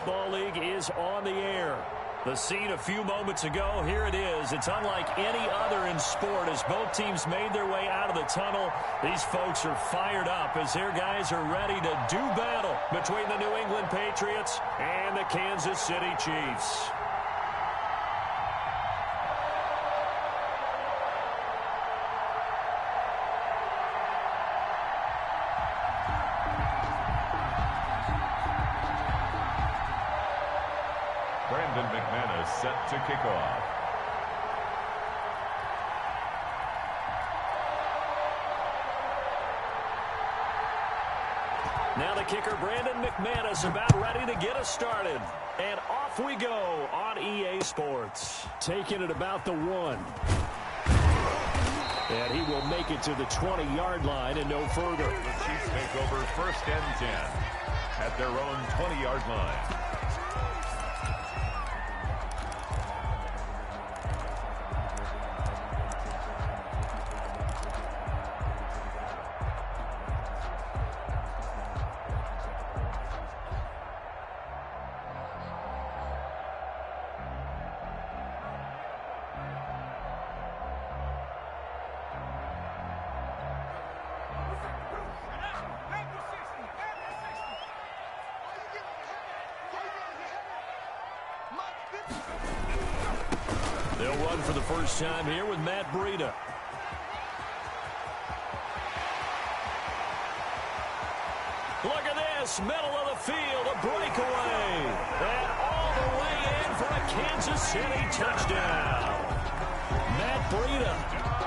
Ball League is on the air. The scene a few moments ago, here it is. It's unlike any other in sport as both teams made their way out of the tunnel. These folks are fired up as their guys are ready to do battle between the New England Patriots and the Kansas City Chiefs. Set to kick off. Now the kicker, Brandon McManus, about ready to get us started. And off we go on EA Sports. Taking it about the 1. And he will make it to the 20-yard line and no further. The Chiefs take over 1st and 10 at their own 20-yard line. They'll run for the first time here with Matt Breida. Look at this, middle of the field, a breakaway. And all the way in for a Kansas City touchdown. Matt Breida,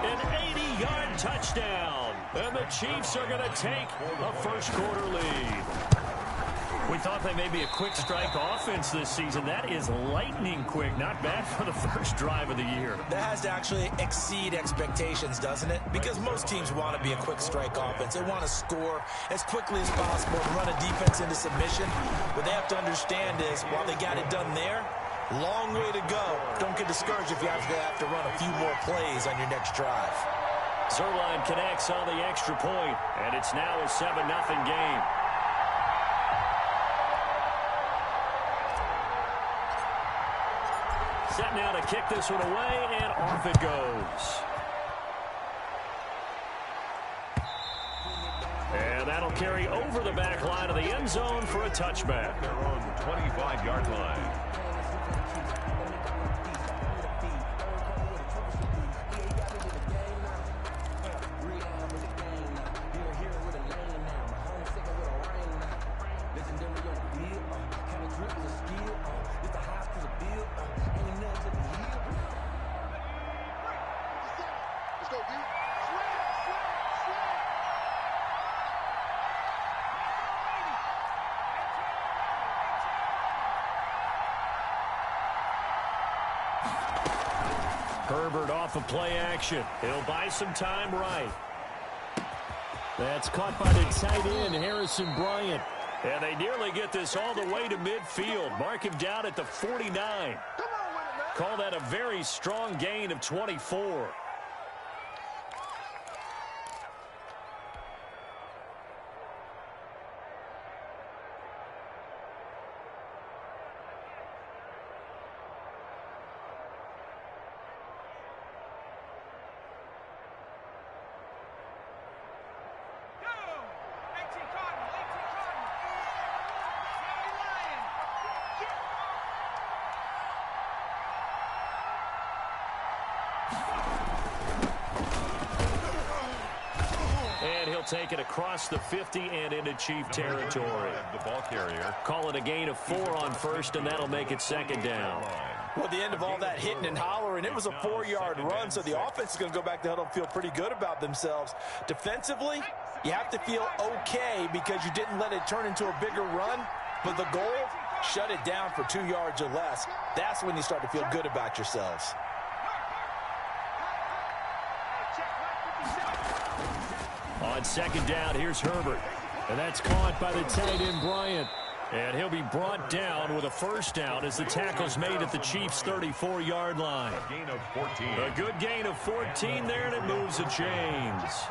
an 80-yard touchdown. And the Chiefs are going to take a first-quarter lead. We thought they may be a quick strike offense this season. That is lightning quick. Not bad for the first drive of the year. That has to actually exceed expectations, doesn't it? Because most teams want to be a quick strike offense. They want to score as quickly as possible and run a defense into submission. What they have to understand is, while they got it done there, long way to go. Don't get discouraged if you have to run a few more plays on your next drive. Zerline connects on the extra point, and it's now a 7-0 game. Set now to kick this one away, and off it goes. And that'll carry over the back line of the end zone for a touchback. Their own 25-yard line. Herbert off of play action. He'll buy some time right. That's caught by the tight end, Harrison Bryant. And they nearly get this all the way to midfield. Mark him down at the 49. Call that a very strong gain of 24. And he'll take it across the 50 and into Chief territory. The ball carrier. Call it a gain of 4 on first, and that'll make it second down. Well, at the end of all that hitting and hollering, it was a 4-yard run, so the offense is going to go back to huddle and feel pretty good about themselves. Defensively, you have to feel okay because you didn't let it turn into a bigger run, but the goal, shut it down for 2 yards or less. That's when you start to feel good about yourselves. On second down, here's Herbert. And that's caught by the tight end, Bryant. And he'll be brought down with a first down as the tackle's made at the Chiefs' 34-yard line. A gain of 14. A good gain of 14 there, and it moves the chains.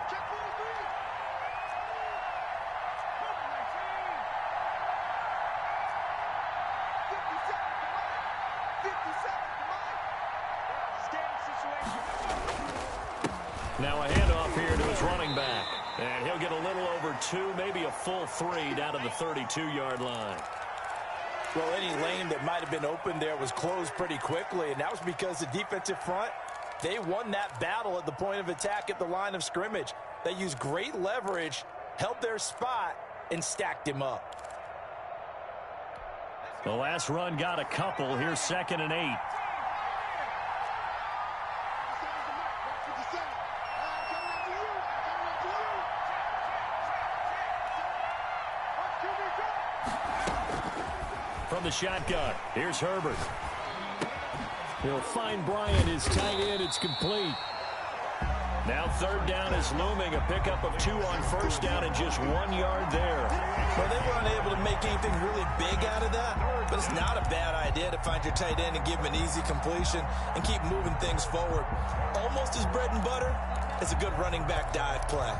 Now a handoff here to his running back. And he'll get a little over 2, maybe a full 3 down to the 32-yard line. Well, any lane that might have been open there was closed pretty quickly, and that was because the defensive front, they won that battle at the point of attack at the line of scrimmage. They used great leverage, held their spot, and stacked him up. The last run got a couple. Here's 2nd and 8. From the shotgun, here's Herbert. He'll find Bryant, his tight end. It's complete. Now 3rd down is looming. A pickup of 2 on 1st down and just 1 yard there. Well, they weren't able to make anything really big out of that, but it's not a bad idea to find your tight end and give him an easy completion and keep moving things forward. Almost as bread and butter as a good running back dive play.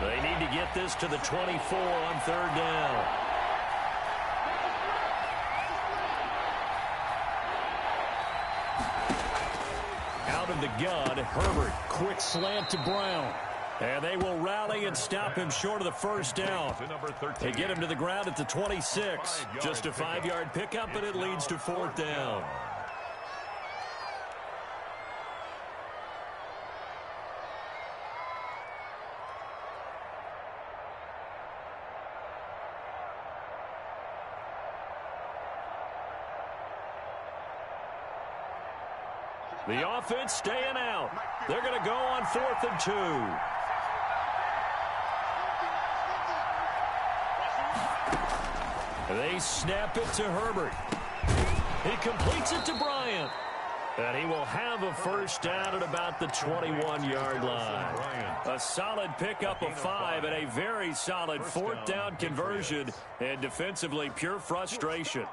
They need to get this to the 24 on 3rd down. Out of the gun, Herbert. Quick slant to Brown. And they will rally and stop him short of the 1st down. They get him to the ground at the 26. Just a 5-yard pickup, but it leads to 4th down. The offense staying out. They're going to go on 4th and 2. They snap it to Herbert. He completes it to Bryant. And he will have a 1st down at about the 21-yard line. A solid pickup of 5 and a very solid 4th down conversion. And defensively, pure frustration.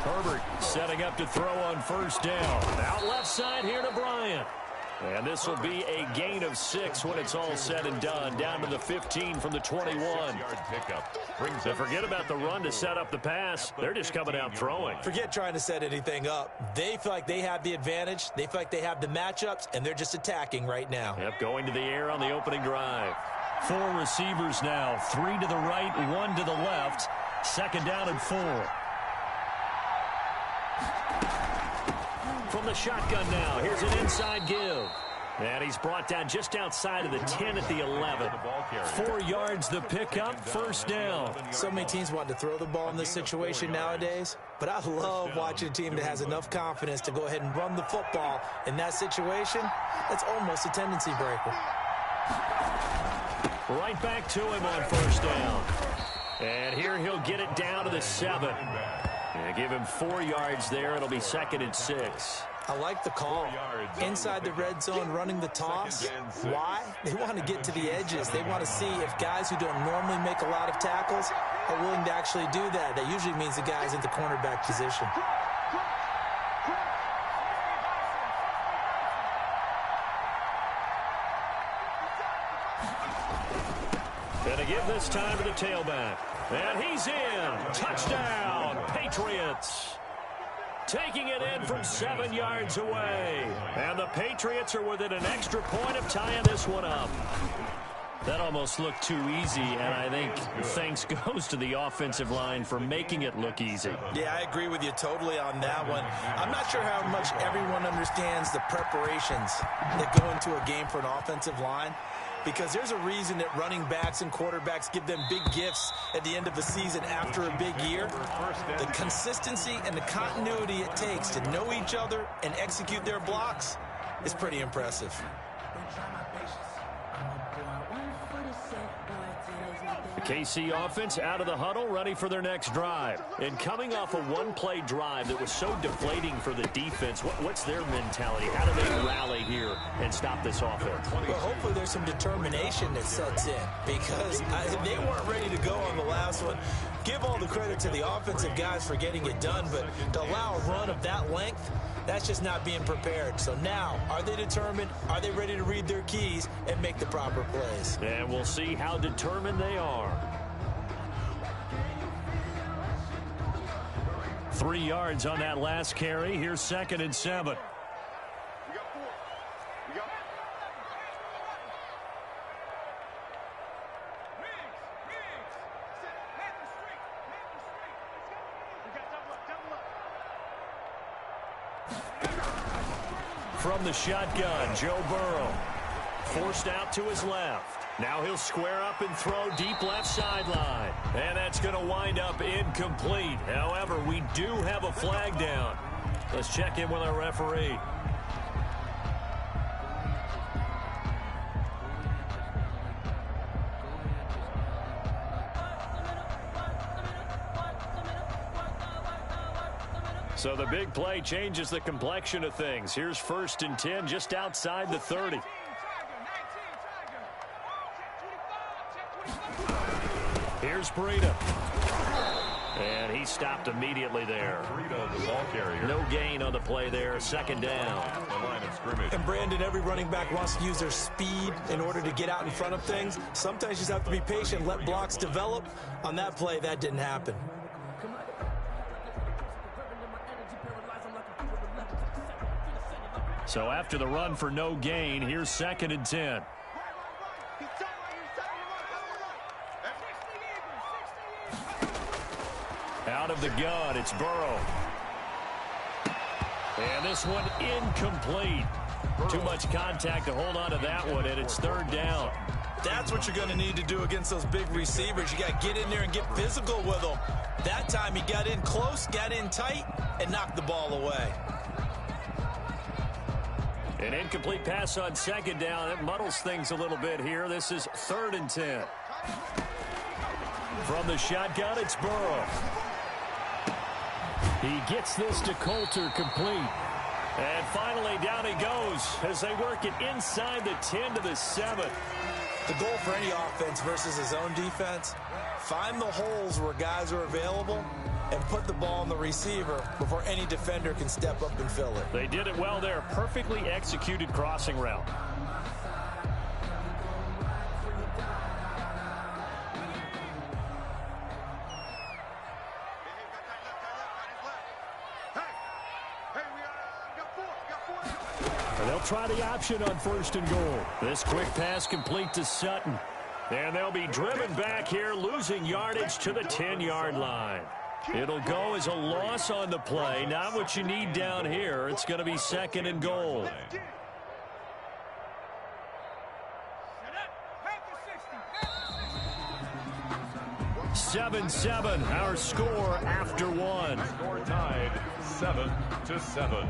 Herbert setting up to throw on 1st down. Out left side here to Bryant. And this will be a gain of 6 when it's all said and done. Down to the 15 from the 21. So forget about the run to set up the pass. They're just coming out throwing. Forget trying to set anything up. They feel like they have the advantage. They feel like they have the matchups, and they're just attacking right now. Yep, going to the air on the opening drive. 4 receivers now. 3 to the right, 1 to the left. 2nd down and 4. From the shotgun now, here's an inside give. And he's brought down just outside of the 10 at the 11. 4 yards the pickup, 1st down. So many teams want to throw the ball in this situation nowadays, but I love watching a team that has enough confidence to go ahead and run the football. In that situation, that's almost a tendency breaker. Right back to him on 1st down. And here he'll get it down to the 7. And give him 4 yards there. It'll be 2nd and 6. I like the call. Inside the red zone, running the toss. Why? They want to get to the edges. They want to see if guys who don't normally make a lot of tackles are willing to actually do that. That usually means the guy's in the cornerback position. Going to give this time to the tailback. And he's in. Touchdown, Patriots. Taking it in from 7 yards away. And the Patriots are within an extra point of tying this one up. That almost looked too easy, and I think thanks goes to the offensive line for making it look easy. Yeah, I agree with you totally on that one. I'm not sure how much everyone understands the preparations that go into a game for an offensive line, because there's a reason that running backs and quarterbacks give them big gifts at the end of the season after a big year. The consistency and the continuity it takes to know each other and execute their blocks is pretty impressive. KC offense out of the huddle, ready for their next drive. And coming off a one-play drive that was so deflating for the defense, what's their mentality? How do they rally here and stop this offense? Well, hopefully there's some determination that sets in because they weren't ready to go on the last one. Give all the credit to the offensive guys for getting it done, but to allow a run of that length, that's just not being prepared. So now, are they determined? Are they ready to read their keys and make the proper plays? And we'll see how determined they are. 3 yards on that last carry. Here's 2nd and 7. From the shotgun, Joe Burrow. Forced out to his left. Now he'll square up and throw deep left sideline. And that's going to wind up incomplete. However, we do have a flag down. Let's check in with our referee. So the big play changes the complexion of things. Here's 1st and 10 just outside the 30. Here's Breida. And he stopped immediately there. Breida, the ball carrier. No gain on the play there. 2nd down. The line of scrimmage. And Brandon, every running back wants to use their speed in order to get out in front of things. Sometimes you just have to be patient, let blocks develop. On that play, that didn't happen. So after the run for no gain, here's 2nd and 10. Out of the gun, it's Burrow. And this one incomplete. Too much contact to hold on to that one, and it's 3rd down. That's what you're going to need to do against those big receivers. You got to get in there and get physical with them. That time he got in close, got in tight, and knocked the ball away. An incomplete pass on 2nd down. It muddles things a little bit here. This is 3rd and 10. From the shotgun, it's Burrow. He gets this to Coulter complete. And finally, down he goes as they work it inside the 10 to the 7. The goal for any offense versus his own defense, find the holes where guys are available and put the ball on the receiver before any defender can step up and fill it. They did it well there. Perfectly executed crossing route. And they'll try the option on 1st and goal. This quick pass complete to Sutton. And they'll be driven back here, losing yardage to the 10-yard line. It'll go as a loss on the play. Not what you need down here. It's going to be 2nd and goal. 7-7, our score after one. Score tied 7-7.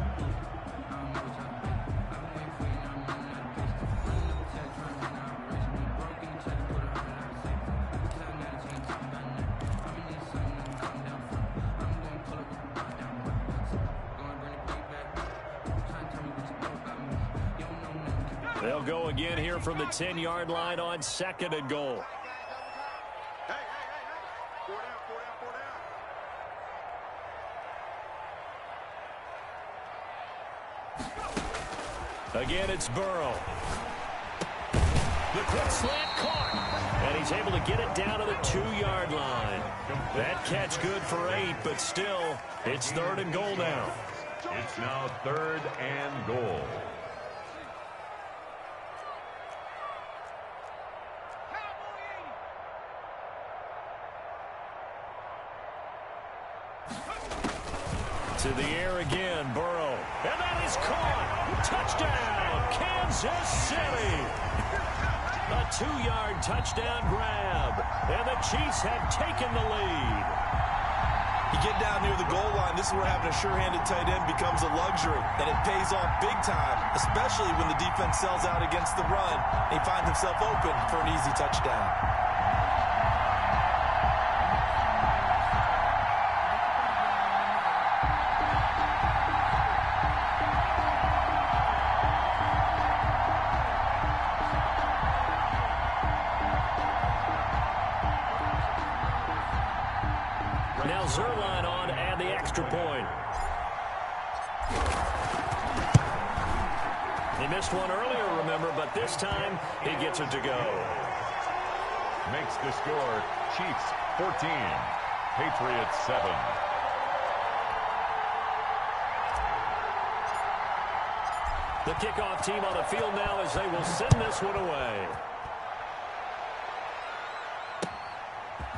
They'll go again here from the 10-yard line on 2nd and goal. Again, it's Burrow. The quick slant caught. And he's able to get it down to the 2-yard line. That catch good for 8, but still, it's 3rd and goal now. It's now 3rd and goal. To the air again, Burrow. And that is caught. Touchdown, Kansas City. A 2-yard touchdown grab. And the Chiefs have taken the lead. You get down near the goal line, this is where having a sure-handed tight end becomes a luxury. And it pays off big time, especially when the defense sells out against the run. And he finds himself open for an easy touchdown. Now Zerline on and the extra point. He missed one earlier, remember, but this time he gets it to go. Makes the score Chiefs 14, Patriots 7. The kickoff team on the field now as they will send this one away.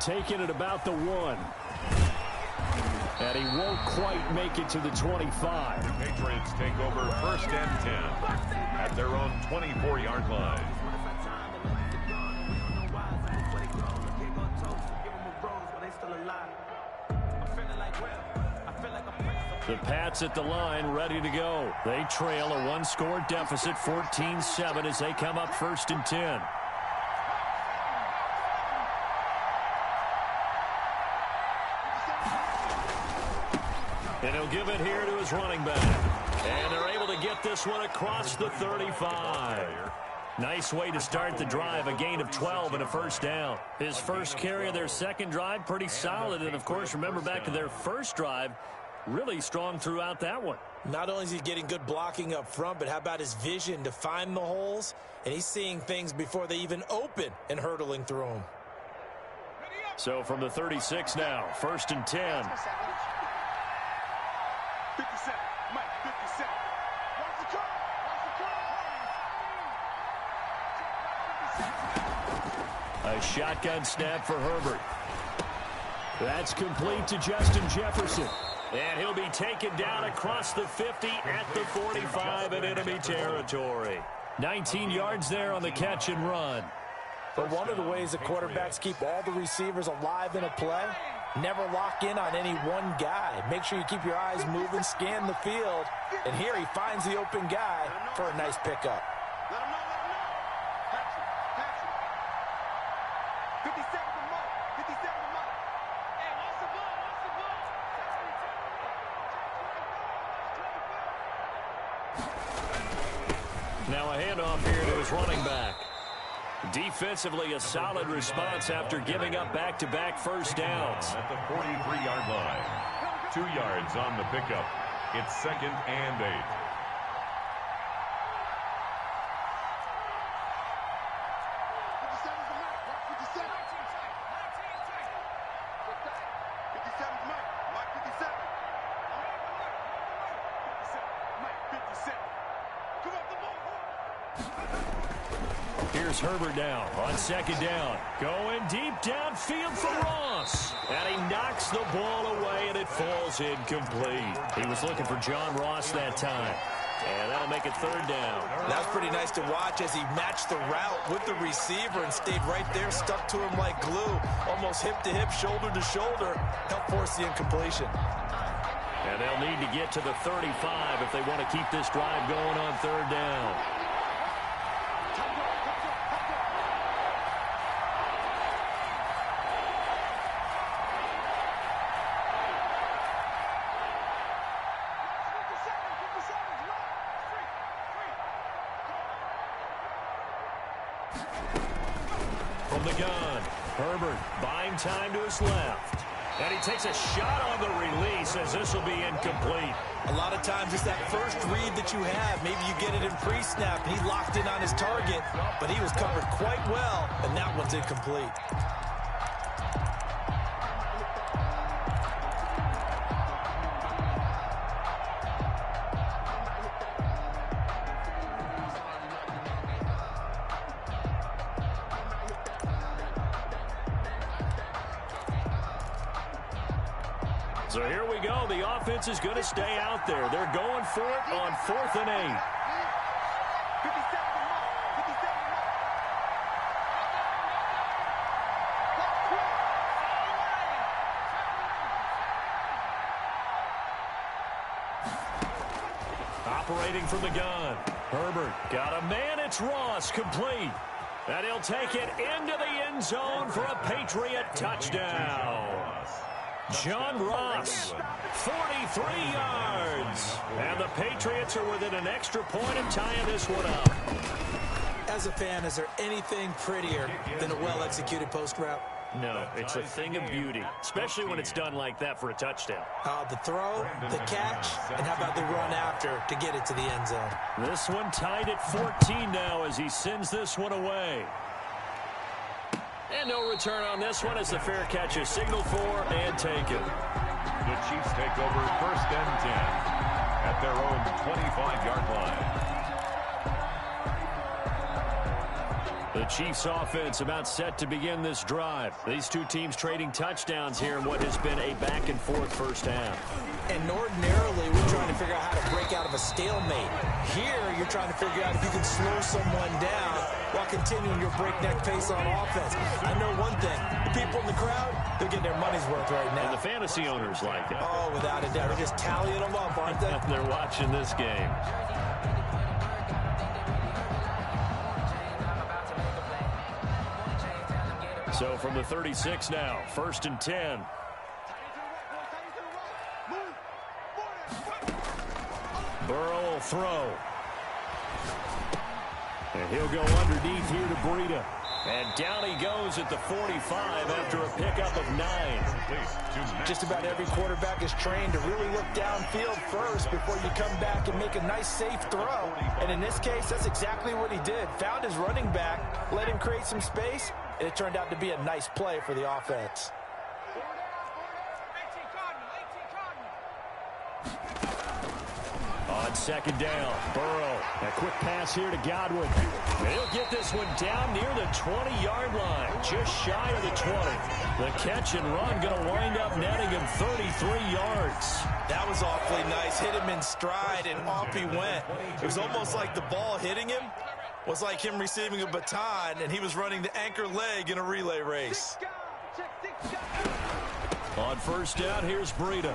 Taking it about the 1. And he won't quite make it to the 25. The Patriots take over first and 10 at their own 24-yard line. The Pats at the line, ready to go. They trail a one-score deficit, 14-7, as they come up first and 10. And he'll give it here to his running back. And they're able to get this one across the 35. Nice way to start the drive, a gain of 12 and a first down. His first carry of their second drive, pretty solid. And, of course, remember back to their first drive, really strong throughout that one. Not only is he getting good blocking up front, but how about his vision to find the holes? And he's seeing things before they even open and hurtling through them. So from the 36 now, first and 10. 57, Mike, 57. Watch the call. A shotgun snap for Herbert. That's complete to Justin Jefferson. And he'll be taken down across the 50 at the 45 in enemy territory. 19 yards there on the catch and run. But one of the ways that quarterbacks keep all the receivers alive in a play, never lock in on any one guy. Make sure you keep your eyes moving, scan the field. And here he finds the open guy for a nice pickup. Let him know. Patrick. 57 to Mike. 57 to Mike. Hey, watch the ball. Now a handoff here to his running back. Defensively, a solid response after giving up back-to-back first downs. At the 43-yard line. 2 yards on the pickup. It's second and 8. Here's Herbert now on second down. Going deep downfield for Ross. And he knocks the ball away, and it falls incomplete. He was looking for John Ross that time. And that'll make it third down. That's pretty nice to watch as he matched the route with the receiver and stayed right there, stuck to him like glue. Almost hip-to-hip, shoulder-to-shoulder. Helped force the incompletion. And they'll need to get to the 35 if they want to keep this drive going on third down. From the gun, Herbert buying time to his left. And he takes a shot on the release as this will be incomplete. A lot of times it's that first read that you have. Maybe you get it in pre-snap, and he locked in on his target, but he was covered quite well, and that one's incomplete. So here we go. The offense is going to stay out there. They're going for it on 4th and 8. Operating from the gun. Herbert got a man. It's Ross, complete. And he'll take it into the end zone for a Patriot touchdown. John Ross, 43 yards. And the Patriots are within an extra point of tying this one up. As a fan, is there anything prettier than a well-executed post route? No, it's a thing of beauty, especially when it's done like that for a touchdown. The throw, the catch, and how about the run after to get it to the end zone? This one tied at 14 now as he sends this one away. And no return on this one as the fair catch is signaled for and taken. The Chiefs take over 1st and 10 at their own 25-yard line. The Chiefs offense about set to begin this drive. These two teams trading touchdowns here in what has been a back-and-forth first half. And ordinarily, we're trying to figure out how to break out of a stalemate. Here, you're trying to figure out if you can slow someone down while continuing your breakneck pace on offense. I know one thing. The people in the crowd, they're getting their money's worth right now. And the fantasy owners like it. Oh, without a doubt. They're just tallying them up, aren't they? They're watching this game. So from the 36 now, 1st and 10. Burrow will throw. And he'll go underneath here to Breida. And down he goes at the 45 after a pickup of 9. Just about every quarterback is trained to really look downfield first before you come back and make a nice, safe throw. And in this case, that's exactly what he did. Found his running back, let him create some space, and it turned out to be a nice play for the offense. On 2nd down, Burrow. A quick pass here to Godwin. He'll get this one down near the 20-yard line, just shy of the 20. The catch and run going to wind up netting him 33 yards. That was awfully nice. Hit him in stride, and off he went. It was almost like the ball hitting him was like him receiving a baton, and he was running the anchor leg in a relay race. On 1st down, here's Breida.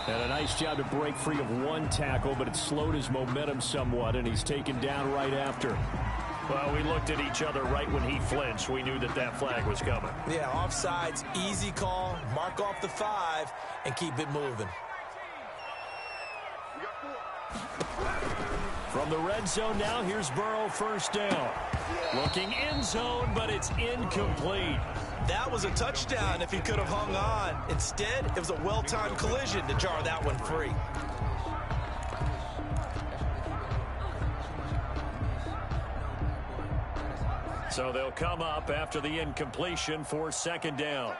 And a nice job to break free of one tackle, but it slowed his momentum somewhat, and he's taken down right after. Well, we looked at each other right when he flinched. We knew that that flag was coming. Yeah, offsides, easy call, mark off the 5, and keep it moving. From the red zone now, here's Burrow 1st down. Looking end zone, but it's incomplete. That was a touchdown if he could have hung on. Instead, it was a well-timed collision to jar that one free. So they'll come up after the incompletion for 2nd down.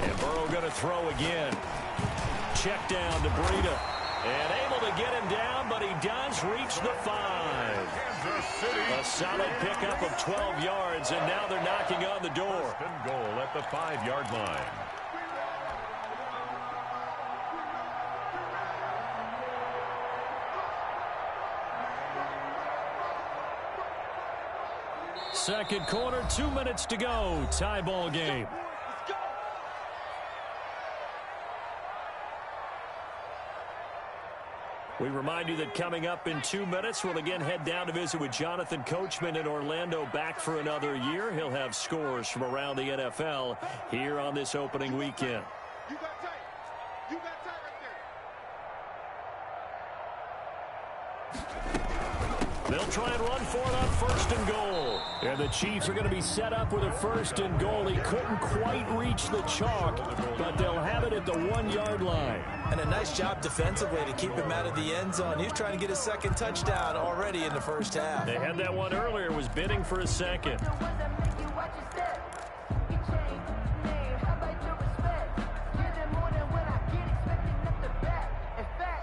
And Burrow going to throw again. Check down to Breida. And able to get him down, but he does reach the 5. A solid pickup of 12 yards, and now they're knocking on the door. 1st and goal at the 5-yard line. Second quarter, 2 minutes to go. Tie ball game. We remind you that coming up in 2 minutes, we'll again head down to visit with Jonathan Coachman in Orlando, back for another year. He'll have scores from around the NFL here on this opening weekend. You got tight. You got tight right there. They'll try and run for it on 1st and goal. And the Chiefs are going to be set up with a 1st and goal. He couldn't quite reach the chalk, but they'll have it at the 1-yard line. And a nice job defensively to keep him out of the end zone. He was trying to get his 2nd touchdown already in the 1st half. They had that one earlier, was bidding for a 2nd.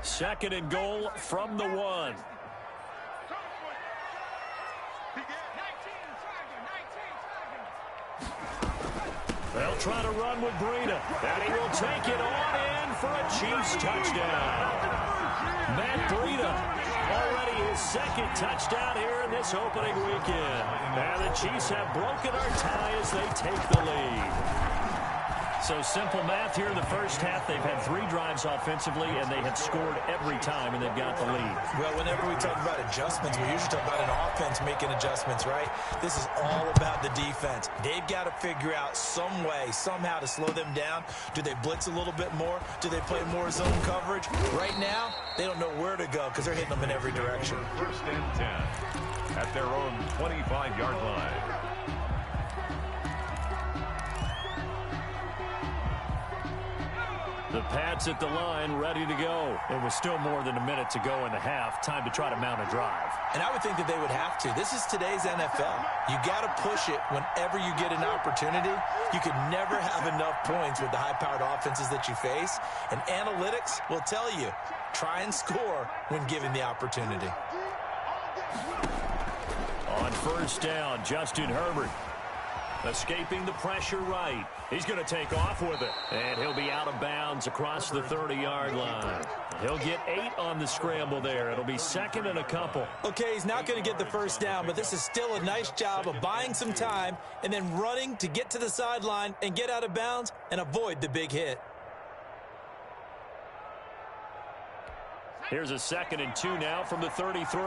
2nd and goal from the 1. They'll try to run with Breida, and he will take it on in for a Chiefs touchdown. Matt Breida, already his 2nd touchdown here in this opening weekend. And the Chiefs have broken our tie as they take the lead. So simple math here in the first half. They've had 3 drives offensively, and they have scored every time, and they've got the lead. Well, whenever we talk about adjustments, we usually talk about an offense making adjustments, right? This is all about the defense. They've got to figure out some way, somehow to slow them down. Do they blitz a little bit more? Do they play more zone coverage? Right now, they don't know where to go because they're hitting them in every direction. First and 10 at their own 25-yard line. The Pats at the line, ready to go. It was still more than a minute to go in the half. Time to try to mount a drive. And I would think that they would have to. This is today's NFL. You got to push it whenever you get an opportunity. You could never have enough points with the high-powered offenses that you face. And analytics will tell you, try and score when given the opportunity. On first down, Justin Herbert. Escaping the pressure right. He's going to take off with it. And he'll be out of bounds across the 30-yard line. He'll get 8 on the scramble there. It'll be second and a couple. Okay, he's not going to get the first down, but this is still a nice job of buying some time and then running to get to the sideline and get out of bounds and avoid the big hit. Here's a 2nd and 2 now from the 33.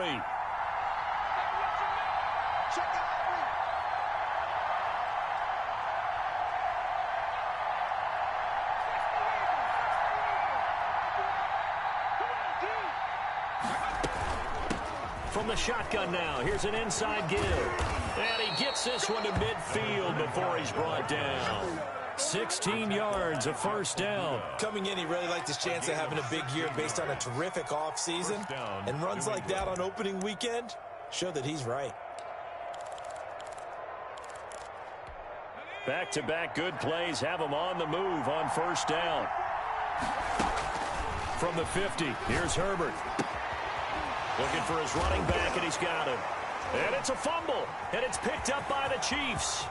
From the shotgun now, here's an inside give. And he gets this one to midfield before he's brought down. 16 yards, a first down. Coming in, he really liked his chance of having a big year based on a terrific offseason. And runs like that on opening weekend show that he's right. Back-to-back good plays have him on the move on first down. From the 50, here's Herbert. Looking for his running back, and he's got him. And it's a fumble, and it's picked up by the Chiefs.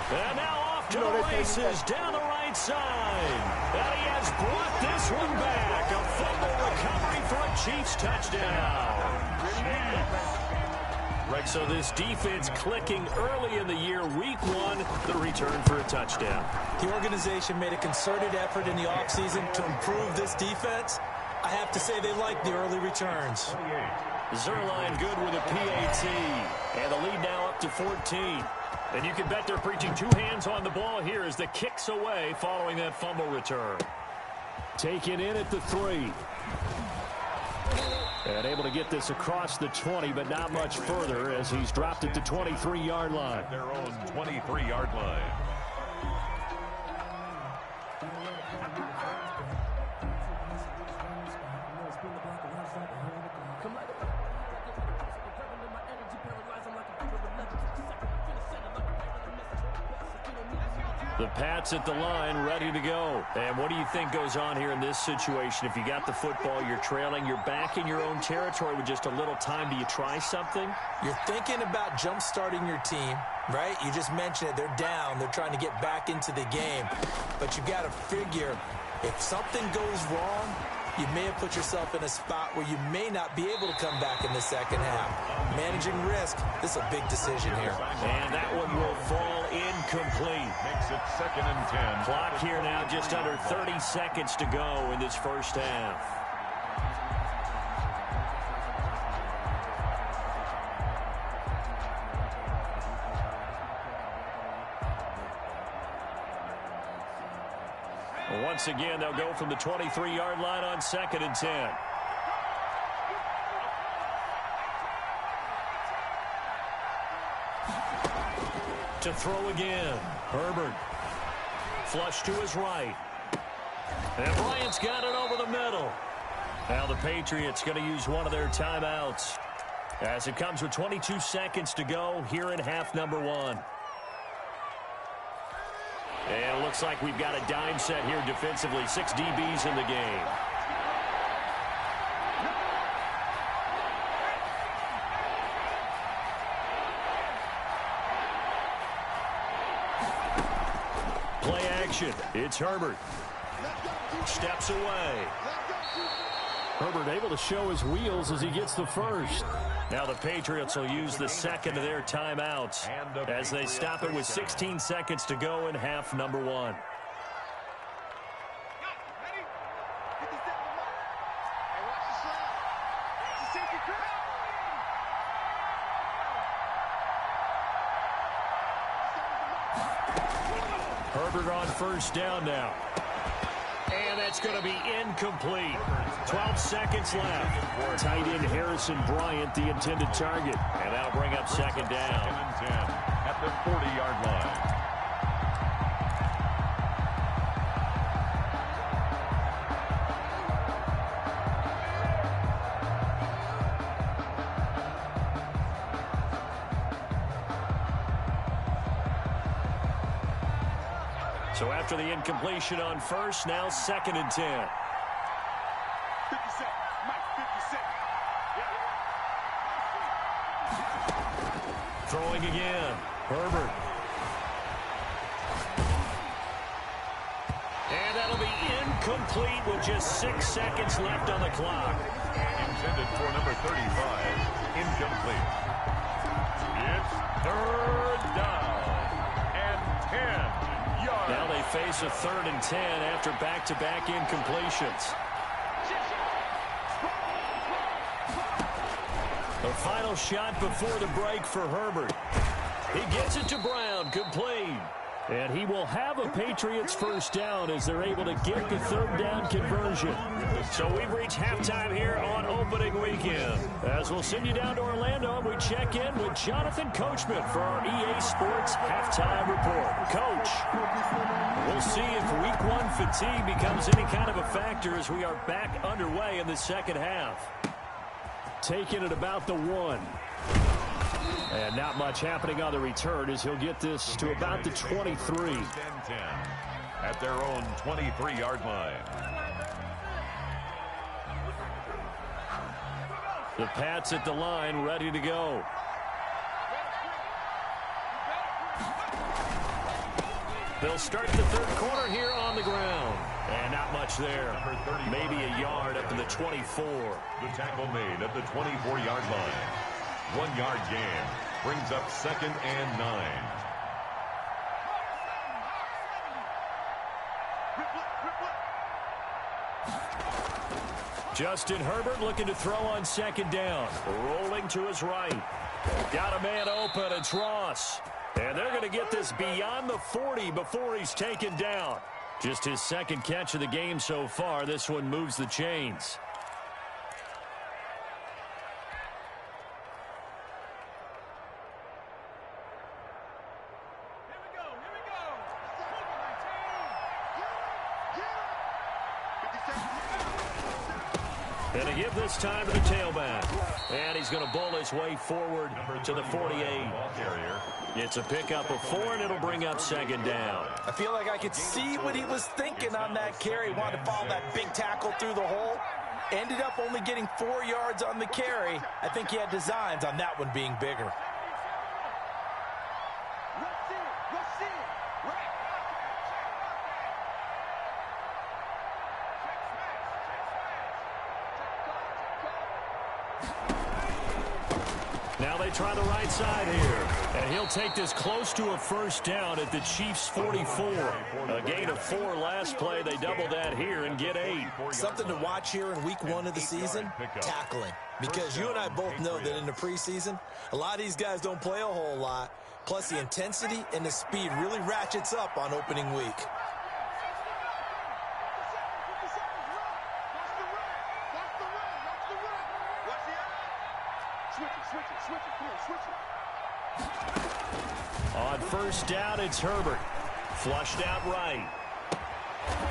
And now off to the races down the right side. And he has brought this one back. A fumble recovery for a Chiefs touchdown. Right, so this defense clicking early in the year. Week 1, the return for a touchdown. The organization made a concerted effort in the offseason to improve this defense. I have to say they like the early returns. Zerline good with a PAT. And the lead now up to 14. And you can bet they're preaching 2 hands on the ball here as the kick's away following that fumble return. Taken in at the 3. And able to get this across the 20, but not much further as he's dropped it to 23-yard line. At their own 23-yard line. The Pats at the line, ready to go. And what do you think goes on here in this situation? If you got the football, you're trailing, you're back in your own territory with just a little time. Do you try something? You're thinking about jump-starting your team, right? You just mentioned it. They're down. They're trying to get back into the game. But you've got to figure, if something goes wrong, you may have put yourself in a spot where you may not be able to come back in the second half. Managing risk, this is a big decision here. And that one will fall incomplete. Makes it 2nd and 10. Clock here now, just under 30 seconds to go in this first half. Once again, they'll go from the 23-yard line on 2nd and 10. To throw again. Herbert. Flush to his right. And Bryant's got it over the middle. Now the Patriots going to use one of their timeouts as it comes with 22 seconds to go here in half number 1. And it looks like we've got a dime set here defensively. 6 DBs in the game. Play action. It's Herbert. Steps away. Herbert able to show his wheels as he gets the first. Now the Patriots will use the second of their timeouts as they stop it with 16 seconds to go in half number 1. Herbert on first down now. And that's going to be incomplete. 12 seconds left. Tight end Harrison Bryant, the intended target. And that'll bring up second down. 2nd and 10 at the 40-yard line. So after the incompletion on first, now 2nd and 10. 50 seconds. Mike, 50 seconds. Yeah. Throwing again. Herbert. And that'll be incomplete with just 6 seconds left on the clock. Intended for number 35. Incomplete. It's 3rd down and 10. Now they face a 3rd and 10 after back-to-back incompletions. The final shot before the break for Herbert. He gets it to Brown, complete. And he will have a Patriots first down as they're able to get the 3rd down conversion. So we've reached halftime here on opening weekend. As we'll send you down to Orlando, we check in with Jonathan Coachman for our EA Sports halftime report. Coach, we'll see if week 1 fatigue becomes any kind of a factor as we are back underway in the second half. Taking it about the 1. And not much happening on the return as he'll get this to about the 23. 10 at their own 23-yard line. The Pats at the line, ready to go. They'll start the 3rd quarter here on the ground. And not much there. Maybe a yard up to the 24. The tackle made at the 24-yard line. 1-yard gain brings up 2nd and 9. Justin Herbert looking to throw on 2nd down. Rolling to his right. Got a man open. It's Ross. And they're going to get this beyond the 40 before he's taken down. Just his 2nd catch of the game so far. This one moves the chains. And to give this time to the tailback. And he's going to bowl his way forward to the 48. It's a pickup of 4, and it'll bring up 2nd down. I feel like I could see what he was thinking on that carry. Wanted to follow that big tackle through the hole. Ended up only getting 4 yards on the carry. I think he had designs on that one being bigger. Now they try the right side here. And he'll take this close to a first down at the Chiefs' 44. A gain of 4 last play. They double that here and get 8. Something to watch here in week 1 of the season, tackling. Because you and I both know that in the preseason, a lot of these guys don't play a whole lot. Plus the intensity and the speed really ratchets up on opening week. On first down, it's Herbert. Flushed out right.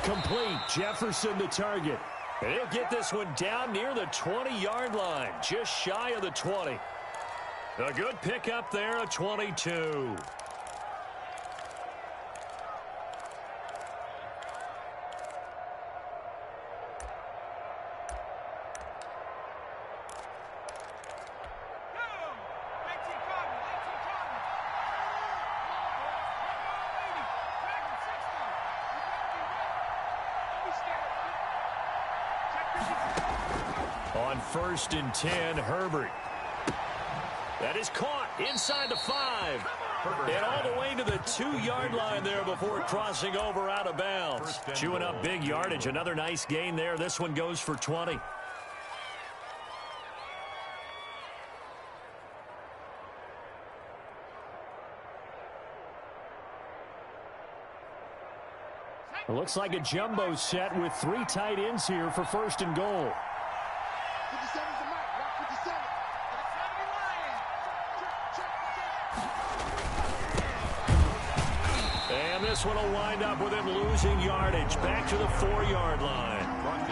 Complete. Jefferson the target. And he'll get this one down near the 20-yard line. Just shy of the 20. A good pickup there, a 22. On 1st and 10, Herbert. That is caught inside the 5. And all the way to the 2-yard line there before crossing over out of bounds. Chewing up big yardage. Another nice gain there. This one goes for 20. It looks like a jumbo set with 3 tight ends here for 1st and goal. 57's the mark. Rock 57. And this one will wind up with him losing yardage. Back to the 4-yard line.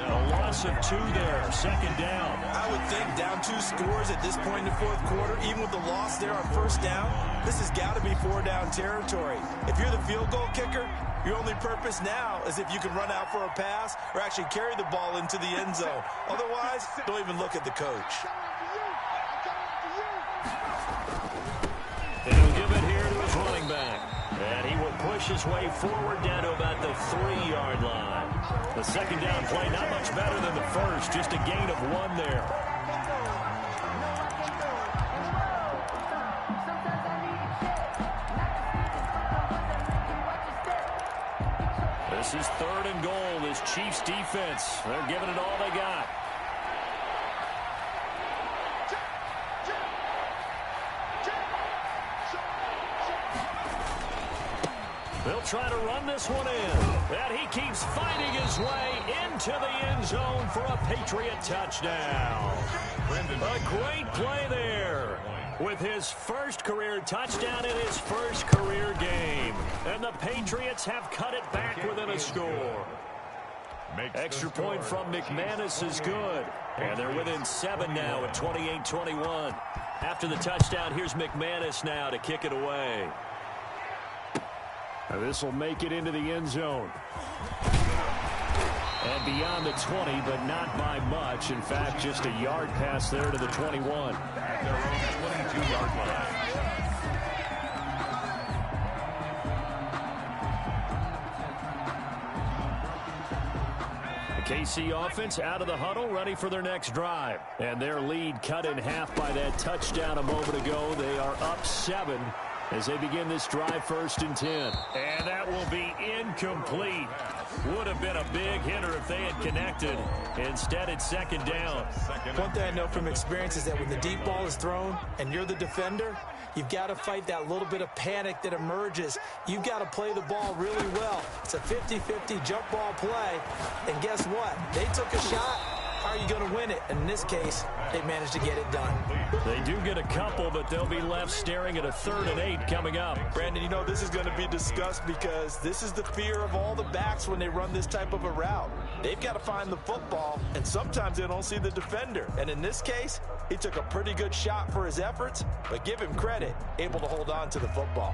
A loss of 2 there. 2nd down. I would think down 2 scores at this point in the 4th quarter, even with the loss there on 1st down, this has got to be 4-down territory. If you're the field goal kicker, your only purpose now is if you can run out for a pass or actually carry the ball into the end zone. Otherwise, don't even look at the coach. And he'll give it here to his running back. And he will push his way forward down to about the 3-yard line. The 2nd down play not much better than the first. Just a gain of 1 there. This is 3rd and goal. This Chiefs defense, they're giving it all they got. They'll try to run this one in. And he keeps fighting his way into the end zone for a Patriot touchdown. A great play there with his first career touchdown in his first career game. And the Patriots have cut it back within a score. Extra point from McManus is good. And they're within 7 now at 28-21. After the touchdown, here's McManus now to kick it away. This will make it into the end zone. And beyond the 20, but not by much. In fact, just a yard pass there to the 21. At their own 22-yard line. The KC offense out of the huddle, ready for their next drive. And their lead cut in half by that touchdown a moment ago. They are up 7 as they begin this drive, 1st and 10. And that will be incomplete. Would have been a big hitter if they had connected. Instead, it's 2nd down. One thing I know from experience is that when the deep ball is thrown and you're the defender, you've got to fight that little bit of panic that emerges. You've got to play the ball really well. It's a 50-50 jump ball play. And guess what? They took a shot. How are you going to win it? And in this case, they managed to get it done. They do get a couple, but they'll be left staring at a 3rd and 8 coming up. Brandon, you know, this is going to be discussed because this is the fear of all the backs when they run this type of a route. They've got to find the football, and sometimes they don't see the defender. And in this case, he took a pretty good shot for his efforts, but give him credit, able to hold on to the football.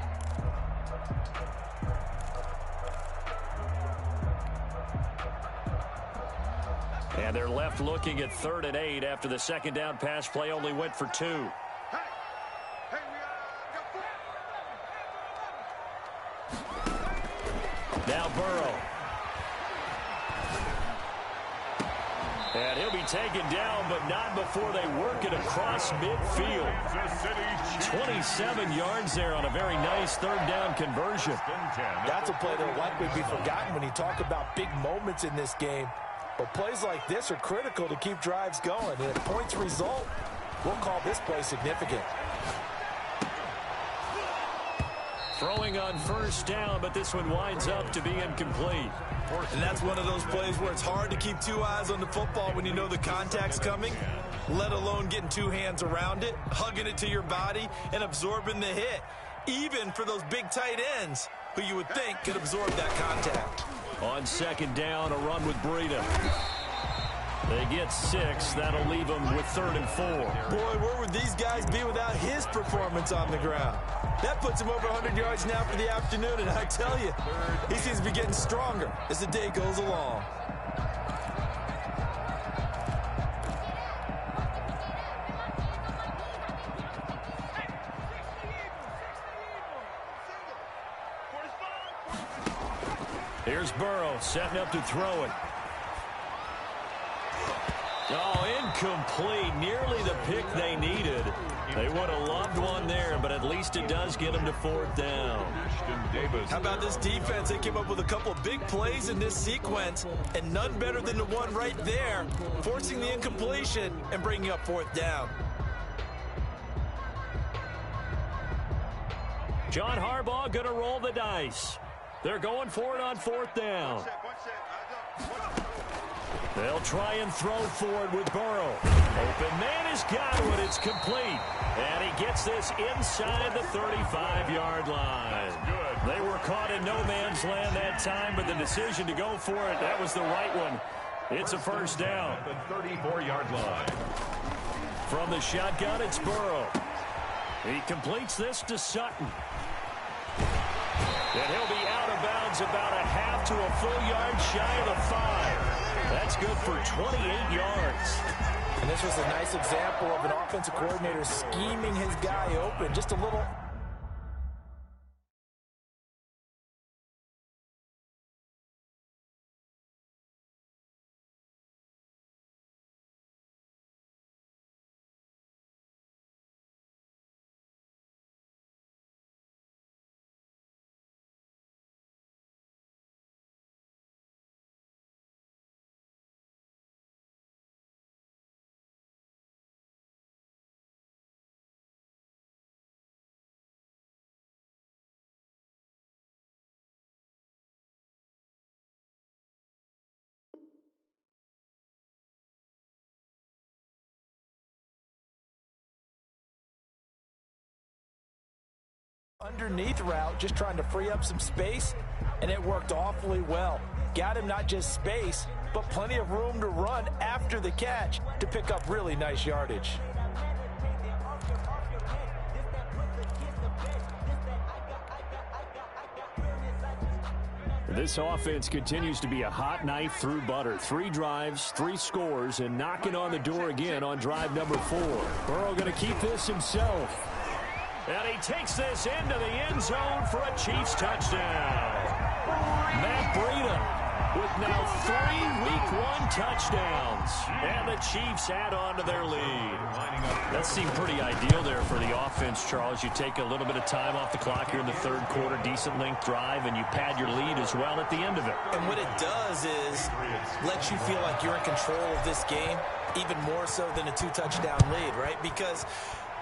And they're left looking at 3rd and 8 after the 2nd down pass play only went for 2. Now Burrow. And he'll be taken down, but not before they work it across midfield. 27 yards there on a very nice 3rd down conversion. That's a play that will likely be forgotten when you talk about big moments in this game. But plays like this are critical to keep drives going. And if points result, we'll call this play significant. Throwing on 1st down, but this one winds up to be incomplete. And that's one of those plays where it's hard to keep 2 eyes on the football when you know the contact's coming, let alone getting 2 hands around it, hugging it to your body, and absorbing the hit. Even for those big tight ends who you would think could absorb that contact. On 2nd down, a run with Breida. They get 6. That'll leave them with 3rd and 4. Boy, where would these guys be without his performance on the ground? That puts him over 100 yards now for the afternoon, and I tell you, he seems to be getting stronger as the day goes along. Here's Burrow setting up to throw it. Oh, Incomplete. Nearly the pick they needed. They would have loved one there, but at least it does get them to 4th down. How about this defense? They came up with a couple of big plays in this sequence, and none better than the one right there, forcing the incompletion and bringing up 4th down. John Harbaugh going to roll the dice. They're going for it on 4th down. They'll try and throw for it with Burrow. Open man has got it. It's complete. And he gets this inside the 35-yard line. They were caught in no man's land that time, but the decision to go for it, that was the right one. It's a 1st down. The 34-yard line. From the shotgun, it's Burrow. He completes this to Sutton. And he'll be out of bounds about a half to a full yard shy of the 5. That's good for 28 yards. And this was a nice example of an offensive coordinator scheming his guy open. Just a little... underneath route, just trying to free up some space, and it worked awfully well. Got him not just space, but plenty of room to run after the catch to pick up really nice yardage. This offense continues to be a hot knife through butter. 3 drives, 3 scores, and knocking on the door again on drive number 4. Burrow going to keep this himself. And he takes this into the end zone for a Chiefs touchdown. Matt Breida with now 3 Week 1 touchdowns. And the Chiefs add on to their lead. That seemed pretty ideal there for the offense, Charles. You take a little bit of time off the clock here in the 3rd quarter, decent length drive, and you pad your lead as well at the end of it. And what it does is let you feel like you're in control of this game, even more so than a 2-touchdown lead, right? Because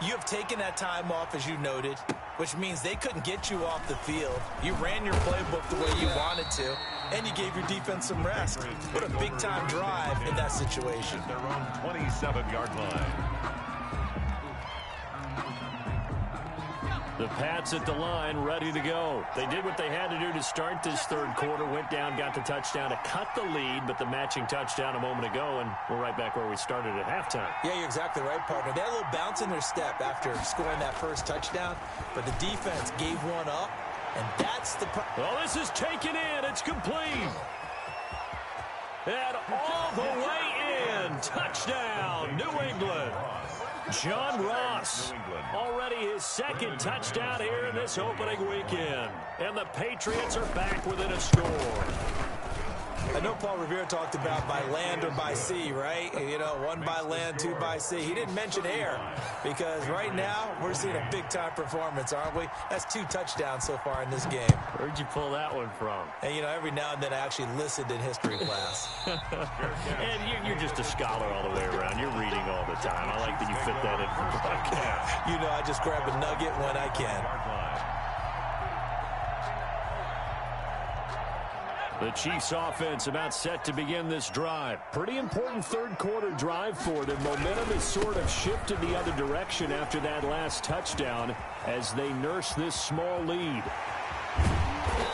you have taken that time off, as you noted, which means they couldn't get you off the field. You ran your playbook the way you wanted to, and you gave your defense some rest. What a big-time drive in that situation. Their own 27-yard line. The Pats at the line, ready to go. They did what they had to do to start this 3rd quarter, went down, got the touchdown to cut the lead, but the matching touchdown a moment ago, and we're right back where we started at halftime. Yeah, you're exactly right, partner. They had a little bounce in their step after scoring that first touchdown, but the defense gave one up, and that's the... Well, this is taken in. It's complete. And all the way in. Touchdown, New England. John Ross, already his 2nd touchdown here in this opening weekend. And the Patriots are back within a score. I know Paul Revere talked about by land or by sea, right? You know, 1 by land, 2 by sea. He didn't mention air because right now we're seeing a big-time performance, aren't we? That's 2 touchdowns so far in this game. Where'd you pull that one from? And, you know, every now and then I actually listened in history class. And you're just a scholar all the way around. You're reading all the time. I like that you fit that in for the podcast. You know, I just grab a nugget when I can. The Chiefs offense about set to begin this drive. Pretty important 3rd quarter drive for them. Momentum has sort of shifted the other direction after that last touchdown as they nurse this small lead.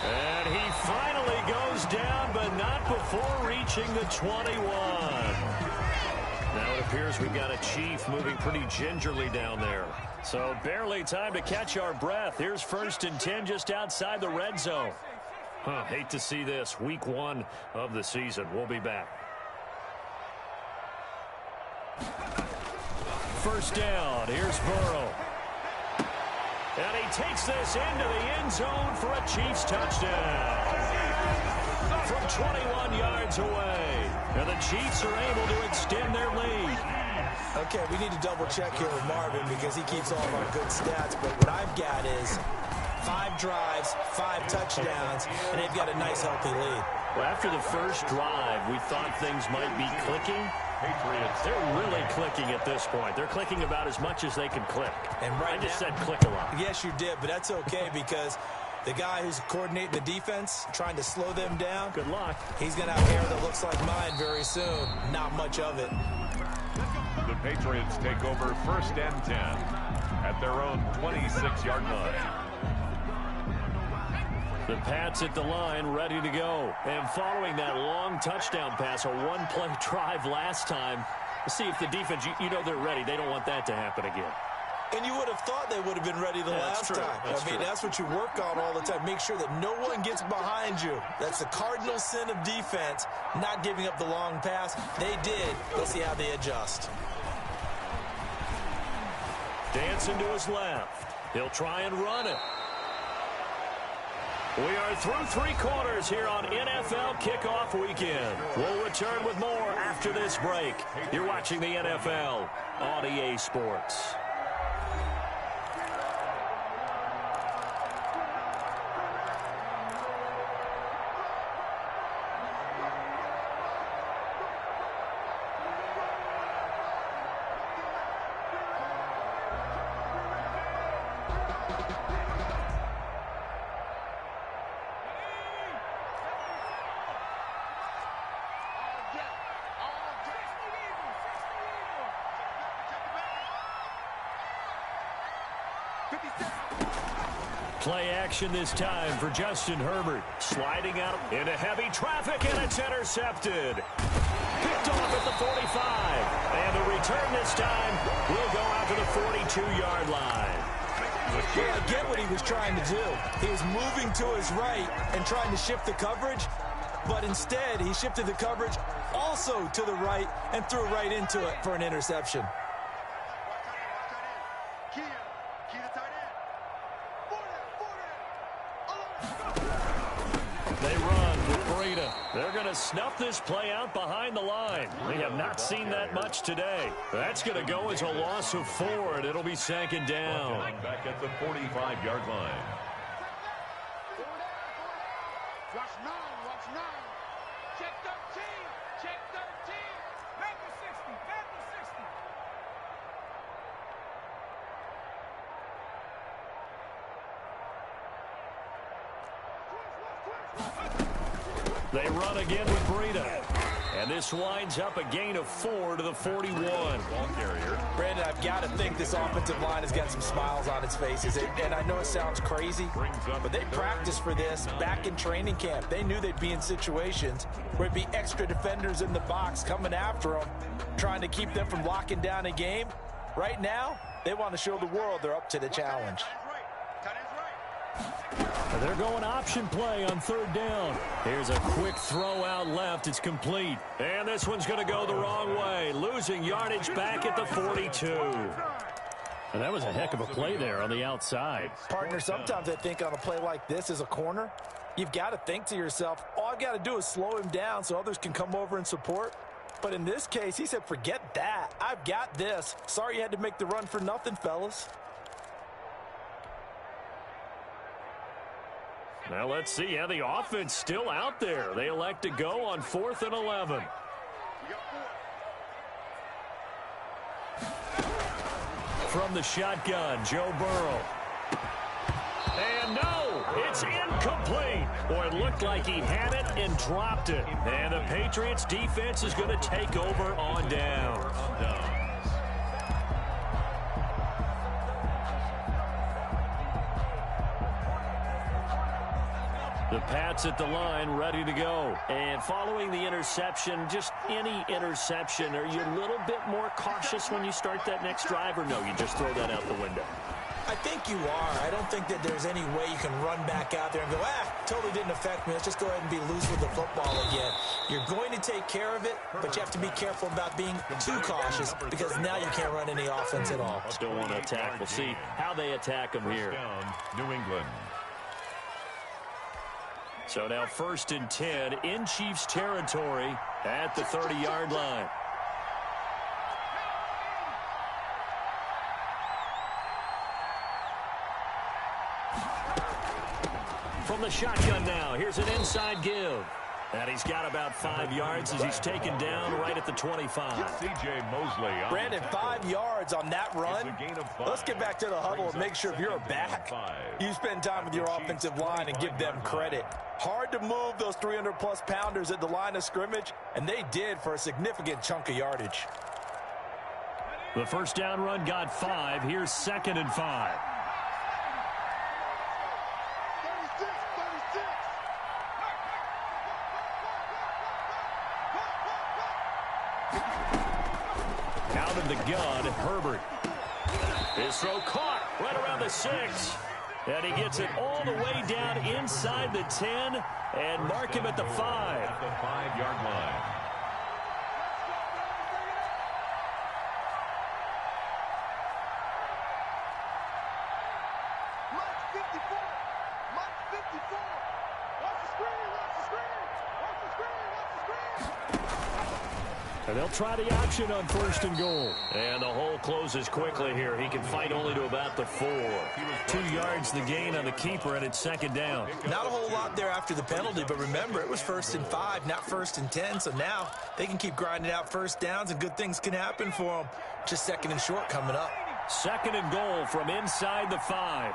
And he finally goes down, but not before reaching the 21. Now it appears we've got a Chief moving pretty gingerly down there. So barely time to catch our breath. Here's 1st and 10 just outside the red zone. Hate to see this. Week 1 of the season. We'll be back. 1st down. Here's Burrow. And he takes this into the end zone for a Chiefs touchdown. From 21 yards away. And the Chiefs are able to extend their lead. Okay, we need to double check here with Marvin because he keeps all of our good stats. But what I've got is 5 drives, 5 touchdowns, and they've got a nice, healthy lead. Well, after the first drive, we thought things might be clicking. Patriots, they're really clicking at this point. They're clicking about as much as they can click. And right I just now, said click a lot. Yes, you did, but that's okay because the guy who's coordinating the defense, trying to slow them down, good luck. He's going to have hair that looks like mine very soon. Not much of it. The Patriots take over 1st and 10 at their own 26-yard line. The Pats at the line, ready to go. And following that long touchdown pass, a one-play drive last time, see if the defense, you know they're ready. They don't want that to happen again. And you would have thought they would have been ready the last time. That's what you work on all the time. Make sure that no one gets behind you. That's the cardinal sin of defense, not giving up the long pass. They did. Let's see how they adjust. Dancing to his left. He'll try and run it. We are through 3 quarters here on NFL Kickoff Weekend. We'll return with more after this break. You're watching the NFL on EA Sports. Play action this time for Justin Herbert. Sliding out into heavy traffic, and it's intercepted. Picked off at the 45. And the return this time will go out to the 42-yard line. Yeah, I get what he was trying to do. He was moving to his right and trying to shift the coverage, but instead he shifted the coverage also to the right and threw right into it for an interception. They run with Breida. They're going to snuff this play out behind the line. We have not seen that much today. That's going to go as a loss of 4, and it'll be second down. Back at the 45-yard line. Watch 9, watch 9. Check 13, check 13. Back to 60, back to 60. They run again with Breida. And this winds up a gain of 4 to the 41. Ball carrier. Brandon, I've got to think this offensive line has got some smiles on its faces. And I know it sounds crazy, but they practiced for this back in training camp. They knew they'd be in situations where it'd be extra defenders in the box coming after them, trying to keep them from locking down a game. Right now, they want to show the world they're up to the challenge. They're going option play on 3rd down. Here's a quick throw out left. It's complete. And this one's going to go the wrong way. Losing yardage back at the 42. And that was a heck of a play there on the outside. Partner, sometimes I think on a play like this as a corner, you've got to think to yourself, all I've got to do is slow him down so others can come over and support. But in this case, he said, forget that. I've got this. Sorry you had to make the run for nothing, fellas. Now let's see how the offense still out there. They elect to go on 4th and 11. From the shotgun, Joe Burrow. And no, it's incomplete. Boy, it looked like he had it and dropped it. And the Patriots defense is going to take over on downs. The Pats at the line, ready to go. And following the interception, just any interception, are you a little bit more cautious when you start that next drive, or no, you just throw that out the window? I think you are. I don't think that there's any way you can run back out there and go, totally didn't affect me. Let's just go ahead and be loose with the football again. You're going to take care of it, but you have to be careful about being too cautious because now you can't run any offense at all. Still want to attack. We'll see how they attack them here. New England. So now 1st and 10 in Chiefs territory at the 30-yard line. from the shotgun now. Here's an inside give. And he's got about 5 yards as he's taken down right at the 25. C.J. Mosley. Brandon, 5 yards on that run. Let's get back to the huddle and make sure if you're a back, you spend time with your offensive line and give them credit. Hard to move those 300-plus pounders at the line of scrimmage, and they did for a significant chunk of yardage. The first down run got 5. Here's 2nd and 5. Out of the gun, Herbert. His throw caught right around the 6. And he gets it all the way down inside the 10 and mark him at the 5. At the 5-yard line. And they'll try the option on 1st and goal. And the hole closes quickly here. He can fight only to about the 4. 2 yards the gain on the keeper, and it's 2nd down. Not a whole lot there after the penalty, but remember, it was 1st and 5, not 1st and 10. So now they can keep grinding out first downs, and good things can happen for them. Just 2nd and short coming up. 2nd and goal from inside the 5.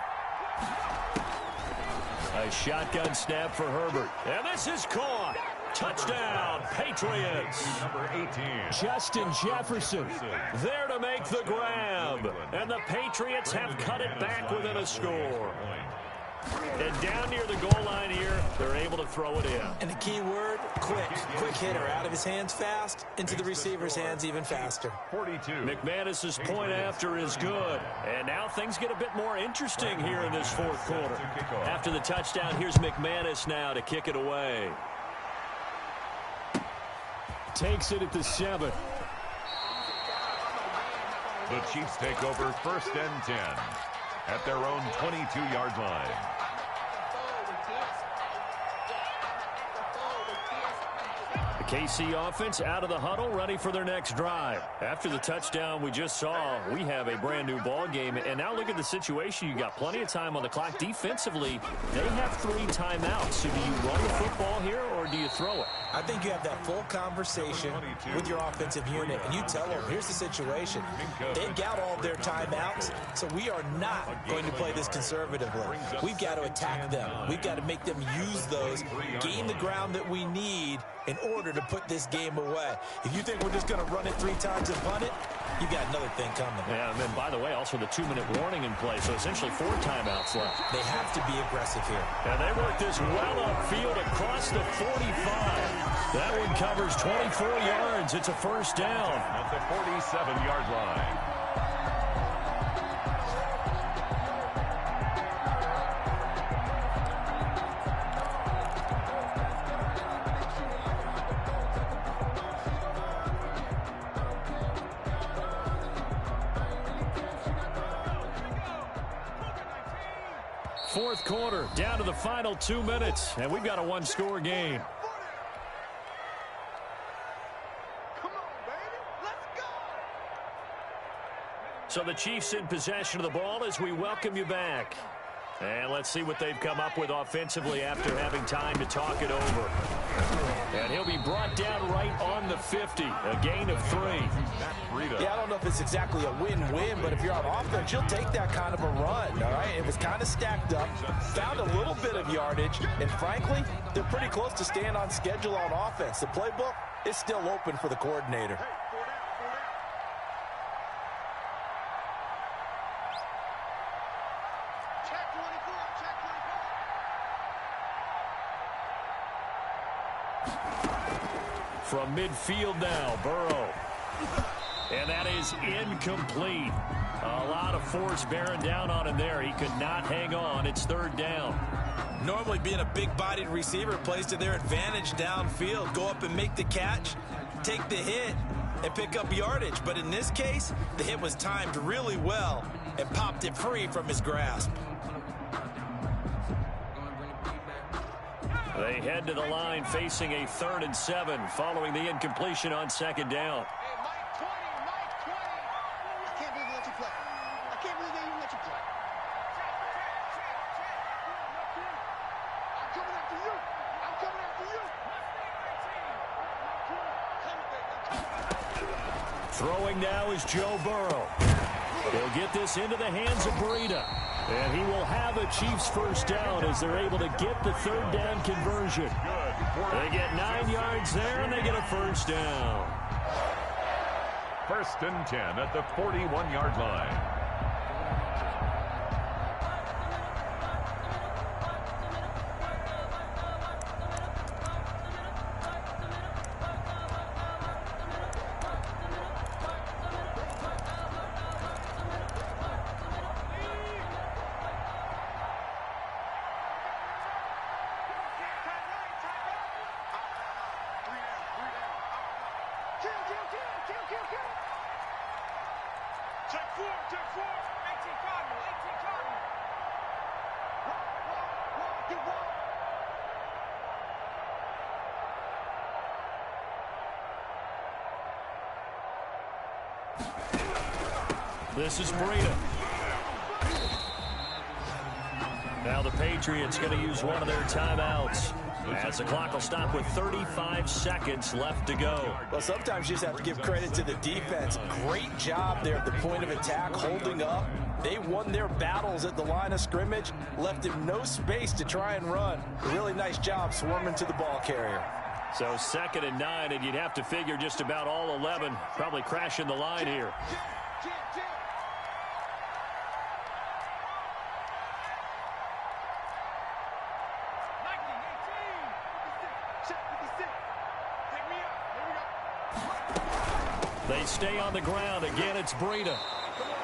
A shotgun snap for Herbert. And this is caught. Touchdown, Patriots. Number 18. Justin Jefferson there to make the grab. And the Patriots have cut it back within a score. And down near the goal line here, they're able to throw it in. And the key word, quick. Quick hitter. Out of his hands fast, into the receiver's hands even faster. 42. McManus's point after is good. And now things get a bit more interesting here in this 4th quarter. After the touchdown, here's McManus now to kick it away. Takes it at the 7. The Chiefs take over 1st and 10 at their own 22-yard line. The KC offense out of the huddle, ready for their next drive. After the touchdown we just saw, we have a brand new ball game. And now look at the situation. You got plenty of time on the clock. Defensively, they have 3 timeouts. So do you run the football here or do you throw it? I think you have that full conversation with your offensive unit, and you tell them, here's the situation. They've got all their timeouts, so we are not going to play this conservatively. We've got to attack them. We've got to make them use those, gain the ground that we need in order to put this game away. If you think we're just going to run it 3 times and punt it, you got another thing coming. Yeah, and then, by the way, also the 2-minute warning in play, so essentially 4 timeouts left. They have to be aggressive here. And they work this well upfield across the 45. That one covers 24 yards. It's a 1st down. At the 47-yard line. Fourth quarter, down to the final 2 minutes, and we've got a 1-score game. So the Chiefs in possession of the ball as we welcome you back. And let's see what they've come up with offensively after having time to talk it over. And he'll be brought down right on the 50, a gain of 3. Yeah, I don't know if it's exactly a win-win, but if you're on offense, you'll take that kind of a run, all right? It was kind of stacked up, found a little bit of yardage, and frankly, they're pretty close to staying on schedule on offense. The playbook is still open for the coordinator. From midfield now, Burrow. And that is incomplete. A lot of force bearing down on him there. He could not hang on. It's 3rd down. Normally being a big-bodied receiver plays to their advantage downfield. Go up and make the catch, take the hit, and pick up yardage. But in this case, the hit was timed really well and popped it free from his grasp. They head to the line facing a 3rd and 7 following the incompletion on 2nd down. Hey, Mike 20, Mike 20. I can't believe they let you play. I can't believe they even let you play. Throwing now is Joe Burrow. He'll get this into the hands of Breida. And he will have a Chiefs first down as they're able to get the third down conversion. They get 9 yards there, and they get a first down. 1st and 10 at the 41-yard line. This is Breida. Now the Patriots going to use one of their timeouts, as the clock will stop with 35 seconds left to go. Well, sometimes you just have to give credit to the defense. Great job there at the point of attack, holding up. They won their battles at the line of scrimmage, left him no space to try and run. A really nice job swarming to the ball carrier. So 2nd and 9, and you'd have to figure just about all 11 probably crashing the line here. They stay on the ground. Again, it's Breida.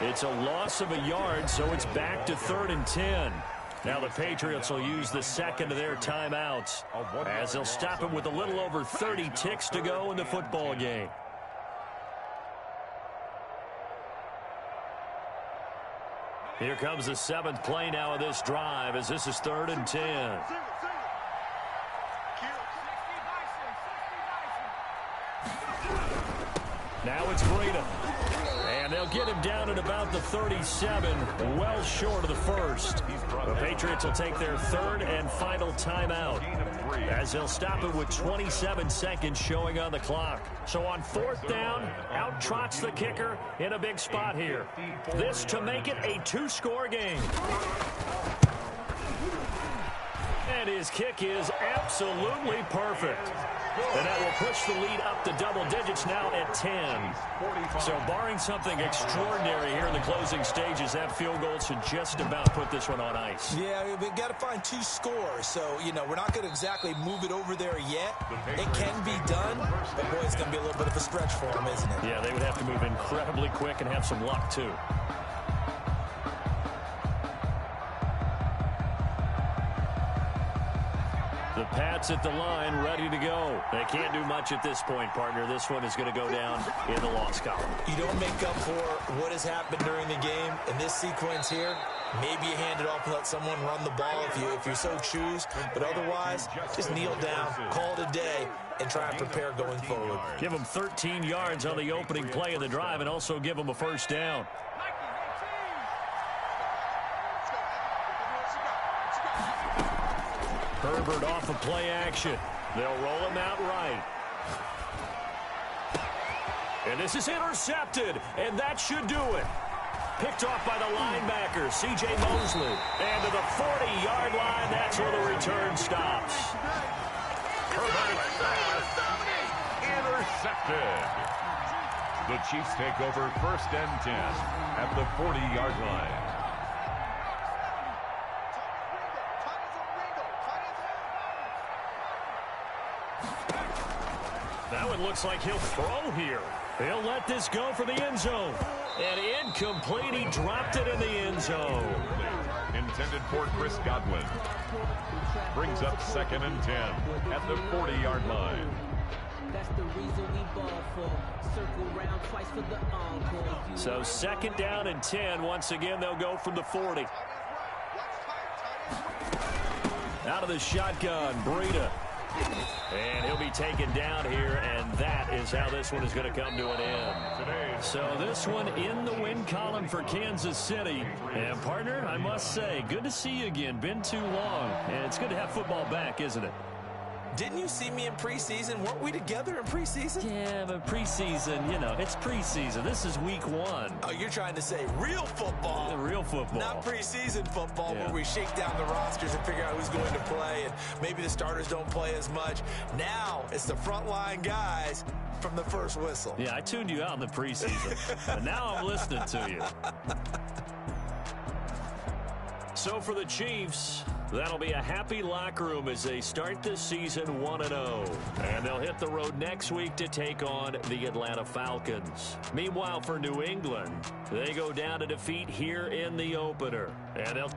It's a loss of a yard, so it's back to 3rd and 10. Now the Patriots will use the second of their timeouts, as they'll stop him with a little over 30 ticks to go in the football game. Here comes the 7th play now of this drive, as this is 3rd and 10. Now it's Breida. And they'll get him down at about the 37, well short of the first. The Patriots will take their 3rd and final timeout, as they'll stop it with 27 seconds showing on the clock. So on 4th down, out trots the kicker in a big spot here. This to make it a 2-score game. And his kick is absolutely perfect. And that will push the lead up to double digits now at 10. So barring something extraordinary here in the closing stages, that field goal should just about put this one on ice. Yeah, we've got to find 2 scores. So, we're not going to exactly move it over there yet. It can be done, but boy, it's going to be a little bit of a stretch for them, isn't it? Yeah, they would have to move incredibly quick and have some luck, too. The Pats at the line, ready to go. They can't do much at this point, partner. This one is going to go down in the loss column. You don't make up for what has happened during the game. In this sequence here, maybe you hand it off and let someone run the ball if you so choose. But otherwise, just kneel down, call it a day, and try and prepare going forward. Give them 13 yards on the opening play of the drive, and also give them a first down. Herbert off of play action. They'll roll him out right. And this is intercepted, and that should do it. Picked off by the linebacker, C.J. Mosley. And to the 40-yard line, that's where the return stops. Herbert intercepted. The Chiefs take over 1st and 10 at the 40-yard line. Now it looks like he'll throw here. He'll let this go for the end zone. And incomplete. He dropped it in the end zone. Intended for Chris Godwin. Brings up 2nd and 10 at the 40-yard line. That's the reason we ball for. Circle round twice for the encore. So 2nd down and 10. Once again, they'll go from the 40. Out of the shotgun, Breida. And he'll be taken down here, and that is how this one is going to come to an end. So this one in the win column for Kansas City. And, partner, I must say, good to see you again. Been too long. And it's good to have football back, isn't it? Didn't you see me in preseason? Weren't we together in preseason? Yeah, but preseason, you know, it's preseason. This is week 1. Oh, you're trying to say real football. The real football. Not preseason football, Yeah. where we shake down the rosters and figure out who's going to play, and maybe the starters don't play as much. Now it's the frontline guys from the first whistle. Yeah, I tuned you out in the preseason, but now I'm listening to you. So for the Chiefs, that'll be a happy locker room as they start this season 1-0. And they'll hit the road next week to take on the Atlanta Falcons. Meanwhile, for New England, they go down to defeat here in the opener. And they'll